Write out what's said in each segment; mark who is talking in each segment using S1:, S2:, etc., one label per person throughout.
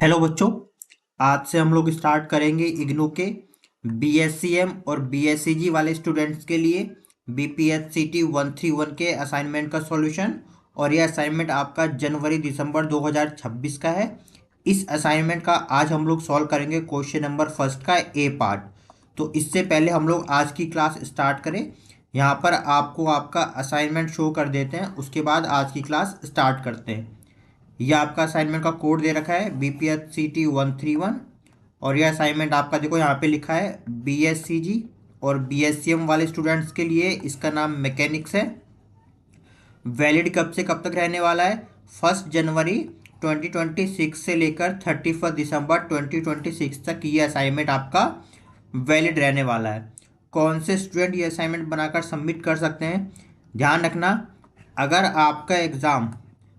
S1: Hello बच्चों। आज से हम लोग स्टार्ट करेंगे इग्नू के बीएससीएम और बीएससीजी वाले स्टूडेंट्स के लिए बीपीएससीटी 131 के असाइनमेंट का सॉल्यूशन। और ये असाइनमेंट आपका जनवरी दिसंबर 2026 का है। इस असाइनमेंट का आज हम लोग सॉल्व करेंगे क्वेश्चन नंबर फर्स्ट का ए पार्ट। तो इससे पहले हम लोग आज की क्लास स्टार्ट करें, यहाँ पर आपको आपका असाइनमेंट शो कर देते हैं, उसके बाद आज की क्लास स्टार्ट करते हैं। यह आपका असाइनमेंट का कोड दे रखा है BPSCT 131। और यह असाइनमेंट आपका देखो यहाँ पे लिखा है BSCG और BSCM वाले स्टूडेंट्स के लिए इसका नाम मैकेनिक्स है। वैलिड कब से कब तक रहने वाला है? 1 जनवरी 2026 से लेकर 31 दिसंबर 2026 तक ये असाइनमेंट आपका वैलिड रहने वाला है। कौन से स्टूडेंट ये असाइनमेंट बनाकर सबमिट कर सकते हैं? ध्यान रखना, अगर आपका एग्ज़ाम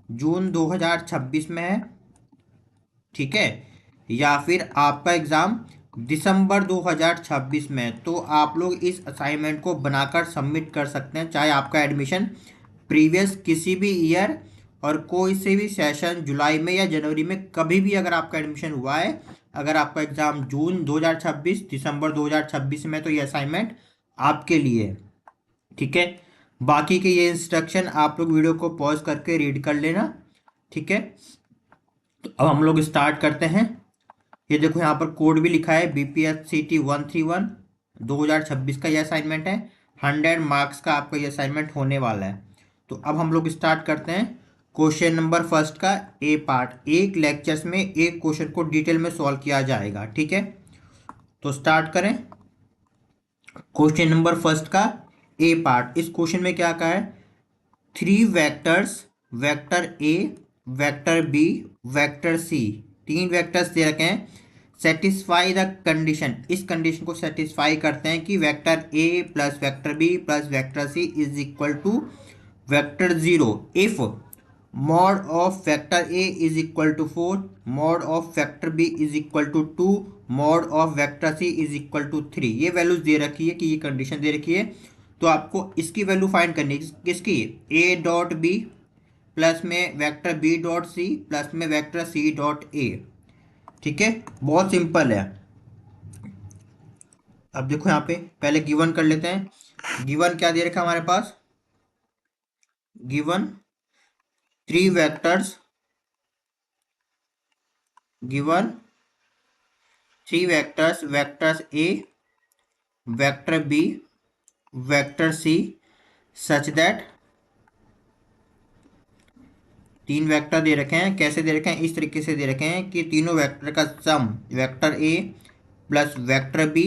S1: जून 2026 में है, ठीक है, या फिर आपका एग्ज़ाम दिसंबर 2026 में है, तो आप लोग इस असाइनमेंट को बनाकर सबमिट कर सकते हैं। चाहे आपका एडमिशन प्रीवियस किसी भी ईयर और कोई से भी सेशन जुलाई में या जनवरी में कभी भी अगर आपका एडमिशन हुआ है, अगर आपका एग्ज़ाम जून 2026 दिसंबर 2026 में, तो ये असाइनमेंट आपके लिए है, ठीक है। बाकी के ये इंस्ट्रक्शन आप लोग वीडियो को पॉज करके रीड कर लेना, ठीक है। तो अब हम लोग स्टार्ट करते हैं। ये देखो यहाँ पर कोड भी लिखा है BPSCT 131 2026 का ये असाइनमेंट है। 100 मार्क्स का आपका ये असाइनमेंट होने वाला है। तो अब हम लोग स्टार्ट करते हैं क्वेश्चन नंबर फर्स्ट का ए पार्ट। एक लेक्चर्स में एक क्वेश्चन को डिटेल में सॉल्व किया जाएगा, ठीक है। तो स्टार्ट करें क्वेश्चन नंबर फर्स्ट का ए पार्ट। इस क्वेश्चन में क्या कहा है? 3 vectors, vector A, vector B, vector C, 3 vectors दे रखे हैं। सेटिस्फाई द कंडीशन, इस कंडीशन को सेटिस्फाई करते हैं कि vector A plus vector B plus vector C is equal to vector 0 if mod of vector A is equal to 4, mod of vector B is equal to 2, mod of vector C is equal to 3। ये values दे रखी है कि ये condition दे रखी है। तो आपको इसकी वैल्यू फाइंड करनी है। किसकी? ए डॉट बी प्लस में vector B dot C plus में वेक्टर सी डॉट ए, ठीक है। बहुत सिंपल है। अब देखो यहाँ पे पहले गिवन कर लेते हैं। गिवन क्या दे रखा है हमारे पास? Given 3 vectors, given 3 vectors, vectors A, vector B, vector C, such that 3 vector दे रखे हैं। कैसे दे रखे हैं? इस तरीके से दे रखे हैं कि तीनों वेक्टर का sum vector A plus vector B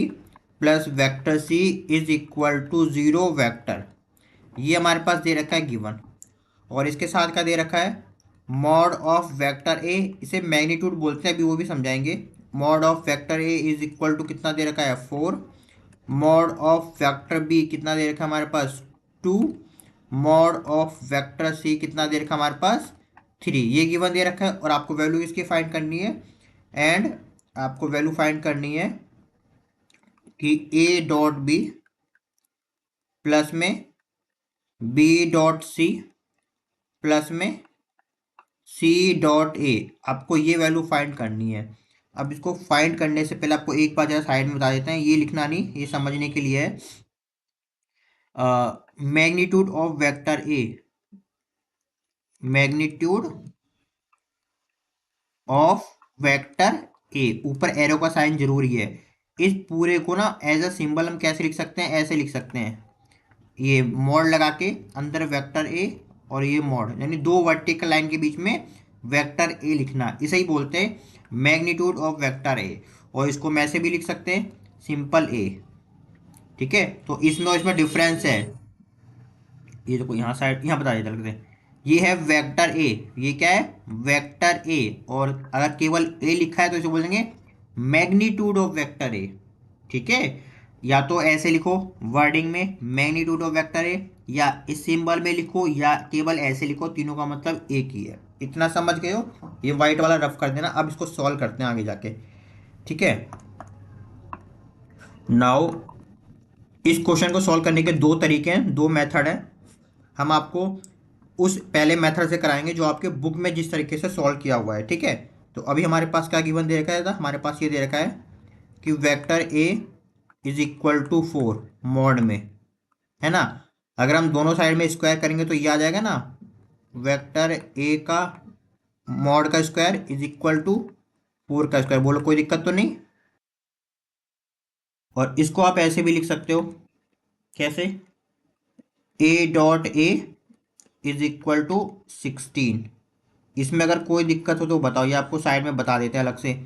S1: plus vector C is equal to 0 vector. ये हमारे पास दे रखा है गिवन। और इसके साथ क्या दे रखा है? मॉड ऑफ वेक्टर ए, इसे मैग्नीट्यूड बोलते हैं, अभी वो भी समझाएंगे। Mod of vector A is equal to कितना दे रखा है? 4। मॉड ऑफ वेक्टर बी कितना दे रखा है हमारे पास? 2। मॉड ऑफ वेक्टर सी कितना दे रखा है हमारे पास? 3। ये गिवन दे रखा है और आपको वैल्यू इसकी फाइंड करनी है। एंड आपको वैल्यू फाइंड करनी है कि ए डॉट बी प्लस में बी डॉट सी प्लस में सी डॉट ए, आपको ये वैल्यू फाइंड करनी है। अब इसको फाइंड करने से पहले आपको एक बार जरा साइड में बता देते हैं, ये लिखना नहीं, ये समझने के लिए है। Magnitude of vector A, magnitude of vector ए, ऊपर एरो का साइन जरूरी है। इस पूरे को ना एज अ सिंबल हम कैसे लिख सकते हैं? ऐसे लिख सकते हैं, ये मॉड लगा के अंदर वेक्टर ए और ये मॉड, यानी 2 वर्टिकल लाइन के बीच में वेक्टर ए लिखना, इसे ही बोलते हैं मैग्नीट्यूड ऑफ वेक्टर ए। और इसको मैं ऐसे भी लिख सकते हैं, सिंपल ए, ठीक है। तो इसमें और इसमें डिफरेंस है। ये देखो यहाँ साइड, यहाँ बता देते हैं, ये है वेक्टर ए, ये क्या है? वेक्टर ए। और अगर केवल ए लिखा है तो इसे बोलेंगे मैग्नीट्यूड ऑफ वेक्टर ए, ठीक है। या तो ऐसे लिखो वर्डिंग में मैग्नीट्यूड ऑफ वेक्टर ए, या इस सिंबल में लिखो, या केवल ऐसे लिखो, तीनों का मतलब एक ही है। इतना समझ गए हो? ये वाइट वाला रफ कर देना। अब इसको सॉल्व करते हैं आगे जाके, ठीक है। नाउ इस क्वेश्चन को सॉल्व करने के 2 तरीके हैं, 2 मेथड हैं। हम आपको उस पहले मेथड से कराएंगे जो आपके बुक में जिस तरीके से सॉल्व किया हुआ है, ठीक है। तो अभी हमारे पास क्या गिवन दे रखा है था, हमारे पास ये दे रखा है कि vector A is equal to 4 mod में, है ना। अगर हम दोनों साइड में स्क्वायर करेंगे तो ये आ जाएगा ना, वेक्टर ए का मॉड का स्क्वायर इज इक्वल टू 4 का स्क्वायर। बोलो कोई दिक्कत तो नहीं। और इसको आप ऐसे भी लिख सकते हो, कैसे, A dot A is equal to 16। इसमें अगर कोई दिक्कत हो तो बताओ, ये आपको साइड में बता देते हैं अलग से।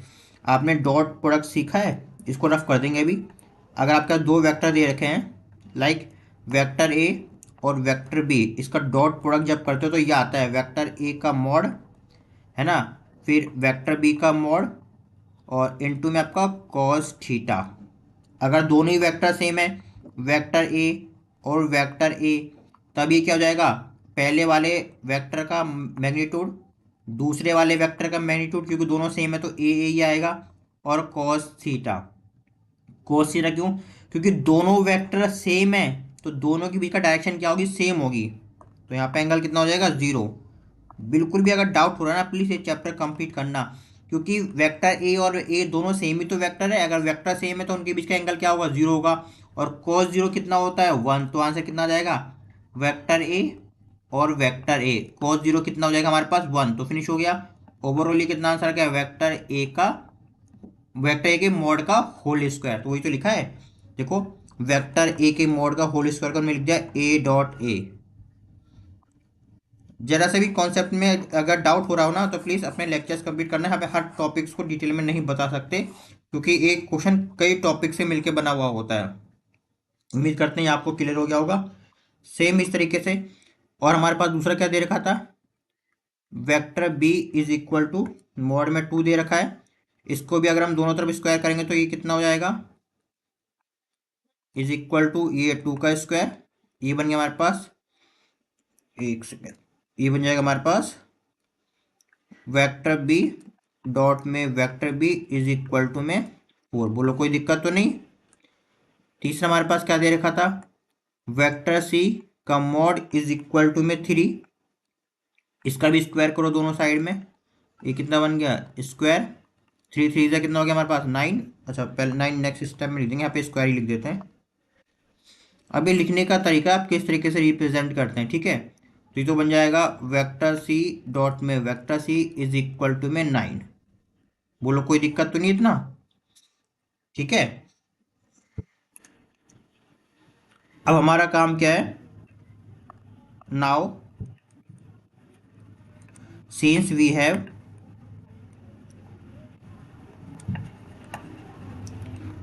S1: आपने डॉट प्रोडक्ट सीखा है, इसको रफ कर देंगे अभी। अगर आपका दो वेक्टर दे रखे हैं, लाइक वेक्टर ए और वेक्टर बी, इसका डॉट प्रोडक्ट जब करते हो तो ये आता है वेक्टर ए का मॉड, है ना, फिर वेक्टर बी का मॉड, और इनटू में आपका कॉस थीटा। अगर दोनों ही वेक्टर सेम है, वेक्टर ए और वेक्टर ए, तब ये क्या हो जाएगा, पहले वाले वेक्टर का मैग्नीट्यूड दूसरे वाले वेक्टर का मैग्नीट्यूड, क्योंकि दोनों सेम है तो ए ही आएगा, और कॉस थीटा। कॉस थीटा क्यों, क्योंकि दोनों वेक्टर सेम है तो दोनों के बीच का डायरेक्शन क्या होगी, सेम होगी। तो यहाँ पे एंगल कितना हो जाएगा, 0। बिल्कुल भी अगर डाउट हो रहा है ना, प्लीज़ ये चैप्टर कंप्लीट करना, क्योंकि वेक्टर ए और ए दोनों सेम ही तो वेक्टर है। अगर वेक्टर सेम है तो उनके बीच का एंगल क्या होगा, 0 होगा। और cos 0 कितना होता है, 1। तो आंसर कितना आ जाएगा, वेक्टर ए और वेक्टर ए, cos 0 कितना हो जाएगा हमारे पास, 1। तो फिनिश हो गया। ओवरऑल ये कितना आंसर आ गया, वेक्टर ए के मॉड का होल स्क्वायर। तो वही तो लिखा है, देखो, वेक्टर ए के मॉड का होल स्क्वायर को हमने लिख दिया ए डॉट ए। जरा से भी कॉन्सेप्ट में अगर डाउट हो रहा हो ना तो प्लीज़ अपने लेक्चर्स कंप्लीट करना है। हमें हर टॉपिक्स को डिटेल में नहीं बता सकते, क्योंकि एक क्वेश्चन कई टॉपिक से मिलके बना हुआ होता है। उम्मीद करते हैं आपको क्लियर हो गया होगा। सेम इस तरीके से, और हमारे पास दूसरा क्या दे रखा था, vector B is equal to mod में 2 दे रखा है। इसको भी अगर हम दोनों तरफ स्क्वायर करेंगे तो ये कितना हो जाएगा, इज इक्वल टू ये 2 का स्क्वायर, ये बन गया हमारे पास, एक सेकेंड, ये बन जाएगा हमारे पास वेक्टर बी डॉट में vector B is equal to में 4। बोलो कोई दिक्कत तो नहीं। तीसरा हमारे पास क्या दे रखा था, वेक्टर सी का मॉड इज इक्वल टू में 3। इसका भी स्क्वायर करो दोनों साइड में, ये कितना बन गया, स्क्वायर 3 3 से कितना हो गया हमारे पास, 9। अच्छा पहले 9 नेक्स्ट स्टेप में लिख देंगे, यहाँ पे स्क्वायर ही लिख देते हैं। अब ये लिखने का तरीका आप किस तरीके से रिप्रेजेंट करते हैं, ठीक है। तो ये तो बन जाएगा वेक्टर सी डॉट में vector C is equal to में 9। बोलो कोई दिक्कत तो नहीं इतना, ठीक है। अब हमारा काम क्या है, नाउ सिंस वी हैव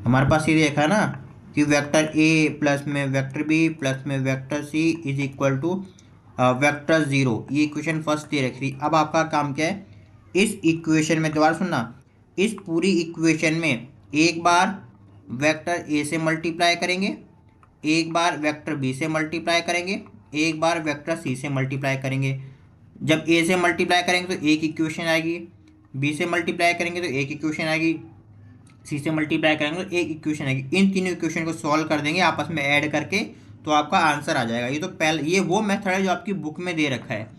S1: हमारे पास ये देखा है ना कि वेक्टर ए प्लस में वेक्टर बी प्लस में vector C is equal to vector 0, ये इक्वेशन फर्स्ट दे रखी थी। अब आपका काम क्या है, इस इक्वेशन में दोबारा सुनना, इस पूरी इक्वेशन में एक बार वेक्टर ए से मल्टीप्लाई करेंगे, एक बार वेक्टर बी से मल्टीप्लाई करेंगे, एक बार वेक्टर सी से मल्टीप्लाई करेंगे। जब ए से मल्टीप्लाई करेंगे तो एक इक्वेशन आएगी, बी से मल्टीप्लाई करेंगे तो एक इक्वेशन आएगी, सी से मल्टीप्लाई करेंगे तो एक इक्वेशन आएगी। इन तीनों इक्वेशन को सॉल्व कर देंगे आपस में ऐड करके, तो आपका आंसर आ जाएगा। ये तो पहले, ये वो मेथड है जो आपकी बुक में दे रखा है।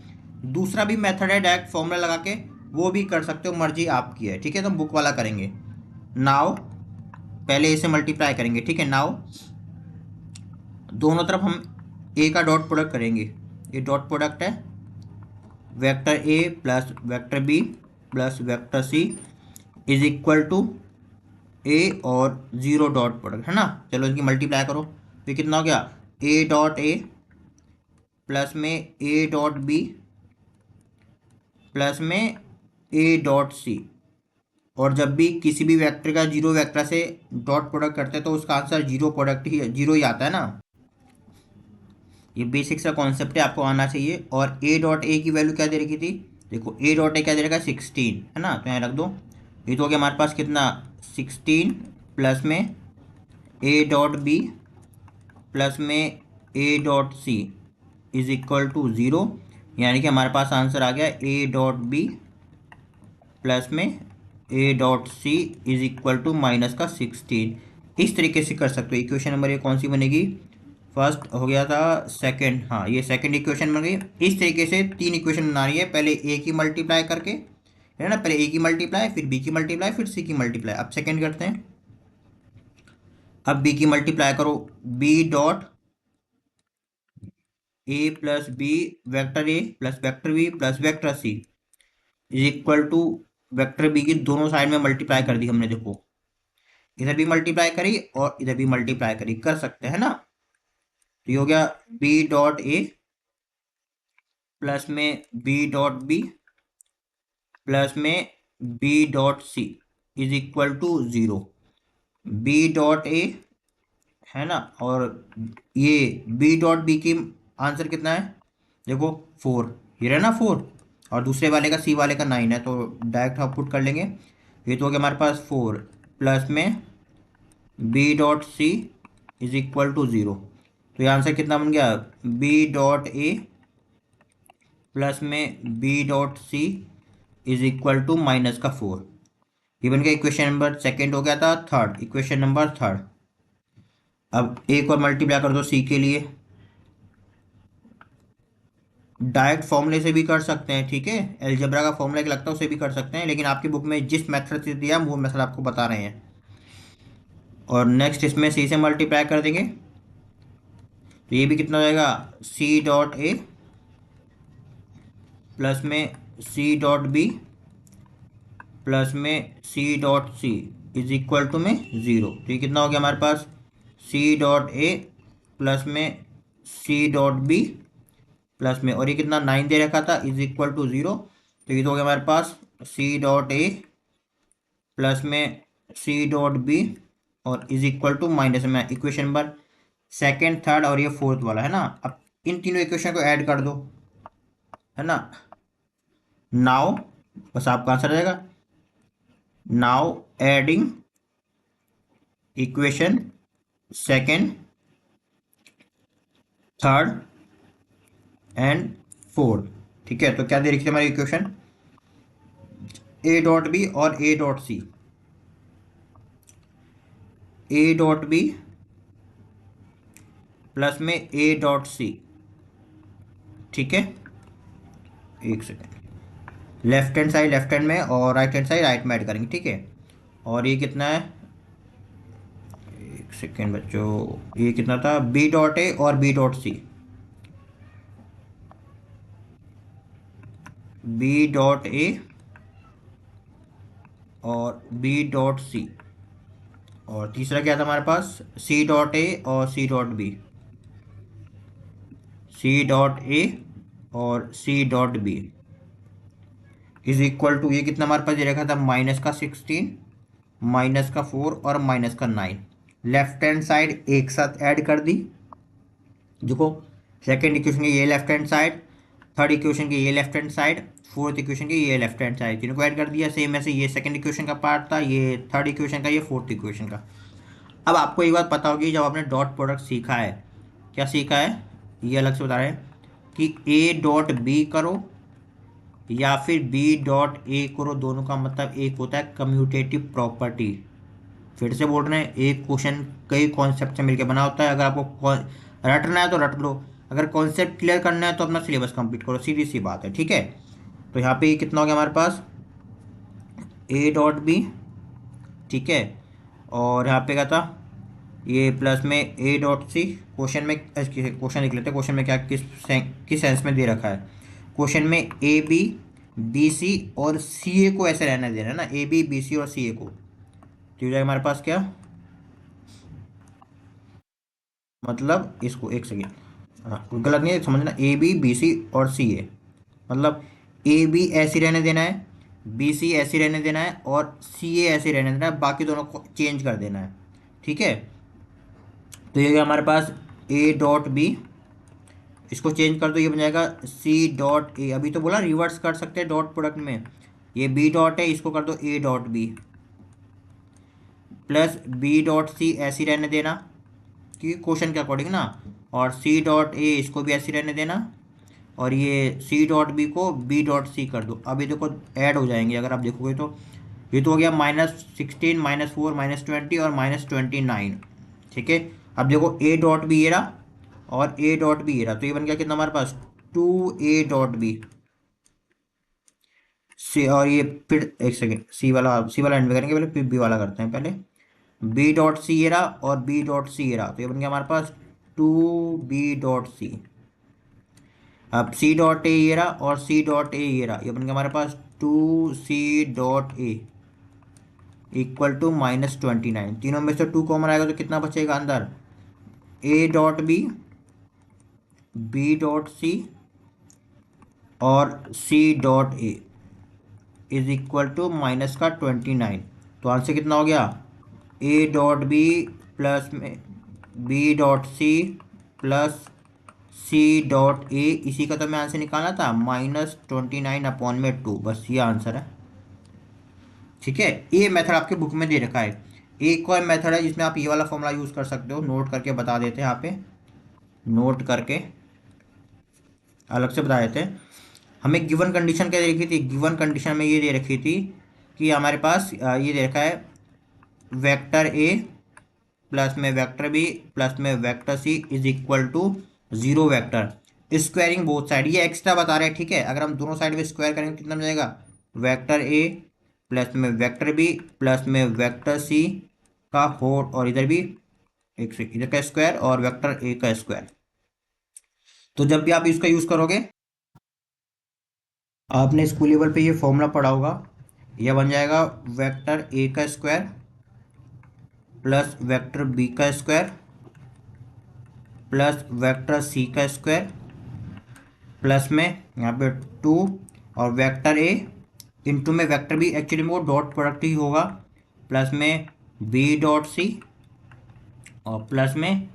S1: दूसरा भी मेथड है डायरेक्ट फॉर्मूला लगा के, वो भी कर सकते हो, मर्जी आपकी है, ठीक है। तो हम बुक वाला करेंगे। नाउ पहले इसे मल्टीप्लाई करेंगे, ठीक है। नाउ दोनों तरफ हम ए का डॉट प्रोडक्ट करेंगे, ये डॉट प्रोडक्ट है vector A plus vector B plus vector C is equal to A और 0 डॉट प्रोडक्ट, है ना। चलो इनकी मल्टीप्लाई करो, तो कितना हो गया, ए डॉट ए प्लस में ए डॉट बी प्लस में ए डॉट सी। और जब भी किसी भी वेक्टर का 0 वेक्टर से डॉट प्रोडक्ट करते हैं तो उसका आंसर 0 प्रोडक्ट ही 0 ही आता है ना। ये बेसिक सा कॉन्सेप्ट है, आपको आना चाहिए। और ए डॉट ए की वैल्यू क्या दे रखी थी, देखो ए डॉट ए क्या दे रखा है, 16, है ना। तो यहाँ रख दो, ये तो हो गया हमारे पास कितना, 16 प्लस में ए डॉट बी प्लस में A dot C is equal to 0। यानी कि हमारे पास आंसर आ गया ए डॉट बी प्लस में A dot C is equal to minus का 16। इस तरीके से कर सकते हो। इक्वेशन नंबर ये कौन सी बनेगी, फर्स्ट हो गया था, सेकंड, हाँ ये सेकंड इक्वेशन बन गई। इस तरीके से 3 इक्वेशन बना रही है, पहले ए की मल्टीप्लाई करके, है ना, पहले ए की मल्टीप्लाई, फिर बी की मल्टीप्लाई, फिर सी की मल्टीप्लाई। अब सेकेंड करते हैं। अब बी की मल्टीप्लाई करो, B dot A plus B, vector A plus vector B plus vector C is equal to vector B की दोनों साइड में मल्टीप्लाई कर दी हमने, देखो इधर भी मल्टीप्लाई करी और इधर भी मल्टीप्लाई करी, कर सकते हैं ना। तो ये हो गया बी डॉट ए प्लस में बी डॉट बी प्लस में B dot C is equal to zero. B dot A है ना, और ये बी डॉट बी की आंसर कितना है, देखो 4, ये रहा ना 4, और दूसरे वाले का सी वाले का 9 है, तो डायरेक्ट हम पुट कर लेंगे। ये तो हो गया हमारे पास 4 प्लस में B dot C is equal to zero. तो ये आंसर कितना बन गया, बी डॉट ए प्लस में B dot C is equal to -4। ये बन गया इक्वेशन नंबर सेकेंड, हो गया था थर्ड, इक्वेशन नंबर थर्ड। अब एक और मल्टीप्लाई कर दो सी के लिए, डायरेक्ट फॉर्मूले से भी कर सकते हैं, ठीक है, एलजेब्रा का फॉर्मूला एक लगता है उसे भी कर सकते हैं, लेकिन आपकी बुक में जिस मेथड से दिया वो मेथड आपको बता रहे हैं। और नेक्स्ट इसमें सी से मल्टीप्लाई कर देंगे, तो ये भी कितना हो जाएगा, सी डॉट ए प्लस में सी डॉट बी प्लस में C dot C is equal to में ज़ीरो। तो ये कितना हो गया हमारे पास, सी डॉट ए प्लस में सी डॉट बी प्लस में, और ये कितना 9 दे रखा था, इज इक्वल टू ज़ीरो। तो ये तो हो गया हमारे पास सी डॉट ए प्लस में सी डॉट बी और इज इक्वल टू माइनस में इक्वेशन नंबर सेकेंड, थर्ड और ये फोर्थ वाला है ना। अब इन तीनों इक्वेशन को ऐड कर दो, है ना। नाउ बस आपका आंसर आ जाएगा। Now adding equation second, third and fourth, ठीक है। तो क्या दे रखी थी हमारी इक्वेशन, ए डॉट बी और A dot C, A dot B plus में ए डॉट सी, ठीक है। एक सेकेंड, लेफ्ट हैंड में और राइट हैंड साइड राइट में ऐड करेंगे, ठीक है। और ये कितना है, एक सेकेंड बच्चों, ये कितना था, बी डॉट ए और B dot C, B dot A और बी डॉट सी, और तीसरा क्या था हमारे पास, सी डॉट ए और C dot B, C dot A और C dot B is equal to, ये कितना हमारे पास ये रखा था, -16 -4 और -9। लेफ्ट हैंड साइड एक साथ ऐड कर दी, देखो सेकेंड इक्वेशन की ये left hand side, third equation की ये left hand side, fourth equation की ये लेफ्ट हैंड साइड, तीनों को ऐड कर दिया। सेम ऐसे ये सेकंड इक्वेशन का पार्ट था, ये थर्ड इक्वेशन का, ये फोर्थ इक्वेशन का। अब आपको एक बात पता होगी, जब आपने डॉट प्रोडक्ट सीखा है, क्या सीखा है, ये अलग से बता रहे हैं कि ए डॉट बी करो या फिर बी डॉट ए करो, दोनों का मतलब एक होता है कम्यूटेटिव प्रॉपर्टी। फिर से बोल रहे हैं, एक क्वेश्चन कई कॉन्सेप्ट से मिलकर बना होता है। अगर आपको रटना है तो रट लो, अगर कॉन्सेप्ट क्लियर करना है तो अपना सिलेबस कंप्लीट करो, सीधी सी बात है, ठीक है। तो यहाँ पे कितना हो गया हमारे पास, ए डॉट बी, ठीक है, और यहाँ पे क्या था, ये प्लस में ए डॉट सी। क्वेश्चन में क्वेश्चन लिख लेते हैं, क्वेश्चन में क्या किस सेंस में दे रखा है। क्वेश्चन में ए बी बी सी और सी ए को ऐसे रहने देना है ना, ए बी बी सी और सी ए को। तो हो जाएगा हमारे पास क्या, मतलब इसको एक सेकेंड, हाँ कोई गलत नहीं है समझना, ए बी बी सी और सी ए, मतलब ए बी ऐसे रहने देना है, बी सी ऐसे रहने देना है और सी ए ऐसे रहने देना है, बाकी दोनों को चेंज कर देना है, ठीक है। तो ये हमारे पास ए डॉट बी, इसको चेंज कर दो, ये बन जाएगा सी डॉट ए। अभी तो बोला रिवर्स कर सकते हैं डॉट प्रोडक्ट में, ये बी डॉट है, इसको कर दो A dot B plus B dot C ऐसी रहने देना क्योंकि क्वेश्चन के अकॉर्डिंग ना, और सी डॉट ए इसको भी ऐसी रहने देना, और ये सी डॉट बी को बी डॉट सी कर दो। अब ये देखो ऐड हो जाएंगे, अगर आप देखोगे तो ये तो हो गया -16 -4 -20 और -29, ठीक है। अब देखो ए डॉट बी ये रहा और ए डॉट बी ये रहा, तो ये बन गया कितना हमारे पास, 2 ए डॉट बी। सी, और ये फिर एक सेकेंड, सी वाला एंड में करेंगे पहले, फिर बी वाला करते हैं पहले। बी डॉट सी ये रहा और बी डॉट सी ये रहा, तो ये बन गया हमारे पास 2b.c। अब सी डॉट ए ये रहा और सी डॉट ए ये रहा, ये बन गया हमारे पास 2c.a इक्वल टू -29। तीनों में से 2 कॉमन आएगा तो कितना बचेगा अंदर, A dot B dot C और C dot A is equal to minus का 29। तो आंसर कितना हो गया, ए डॉट बी प्लस में B dot C plus C dot A, इसी का तो मैं आंसर निकालना था, -29/2। बस ये आंसर है। ठीक है, ये मेथड आपके बुक में दे रखा है। एक और मेथड है जिसमें आप ये वाला फॉर्मूला यूज़ कर सकते हो, नोट करके बता देते हैं यहाँ पे, नोट करके अलग से बता देते हैं। हमें गिवन कंडीशन क्या दे रखी थी, गिवन कंडीशन में ये दे रखी थी कि हमारे पास ये दे रखा है वेक्टर ए प्लस में वेक्टर बी प्लस में vector C is equal to 0 vector, squaring both side, ये एक्स्ट्रा बता रहे हैं। ठीक है, अगर हम दोनों साइड में स्क्वायर करेंगे कितना मिल जाएगा, वेक्टर ए प्लस में वेक्टर बी प्लस में वेक्टर सी का होल, और इधर भी एक से इधर का स्क्वायर और वेक्टर ए का स्क्वायर। तो जब भी आप इसका यूज़ करोगे, आपने स्कूल लेवल पे ये फॉर्मूला पढ़ा होगा, यह बन जाएगा वेक्टर ए का स्क्वायर प्लस वेक्टर बी का स्क्वायर प्लस वेक्टर सी का स्क्वायर प्लस में यहाँ पे 2 और वेक्टर ए इंटू में वेक्टर बी, एक्चुअली में वो डॉट प्रोडक्ट ही होगा, प्लस में बी डॉट सी और प्लस में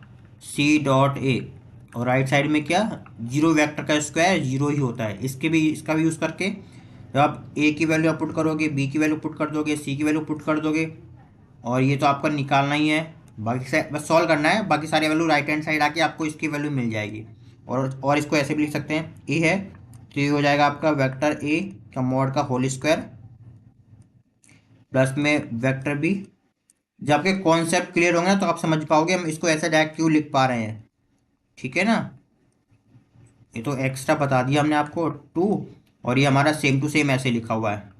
S1: सी डॉट ए, और राइट साइड में क्या, 0 वेक्टर का स्क्वायर 0 ही होता है। इसका भी यूज़ करके जब आप ए की वैल्यू पुट करोगे, बी की वैल्यू पुट कर दोगे, सी की वैल्यू पुट कर दोगे, और ये तो आपका निकालना ही है, बाकी से बस सॉल्व करना है, बाकी सारी वैल्यू राइट हैंड साइड आके आपको इसकी वैल्यू मिल जाएगी। और इसको ऐसे भी लिख सकते हैं, ए है तो ये हो जाएगा आपका वेक्टर ए का मॉड का होल स्क्वायर प्लस में वेक्टर बी। जब आपके कॉन्सेप्ट क्लियर होंगे ना तो आप समझ पाओगे हम इसको ऐसे डायरेक्ट क्यों लिख पा रहे हैं। ठीक है ना, ये तो एक्स्ट्रा बता दिया हमने आपको 2, और ये हमारा सेम टू सेम ऐसे लिखा हुआ है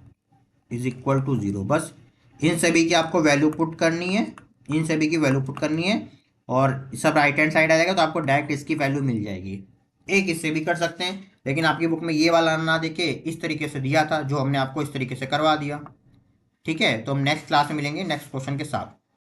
S1: इज इक्वल टू 0। बस इन सभी की आपको वैल्यू पुट करनी है, इन सभी की वैल्यू पुट करनी है, और सब राइट हैंड साइड आ जाएगा तो आपको डायरेक्ट इसकी वैल्यू मिल जाएगी। एक इससे भी कर सकते हैं, लेकिन आपकी बुक में ये वाला ना देके इस तरीके से दिया था, जो हमने आपको इस तरीके से करवा दिया। ठीक है, तो हम नेक्स्ट क्लास में मिलेंगे नेक्स्ट क्वेश्चन के साथ।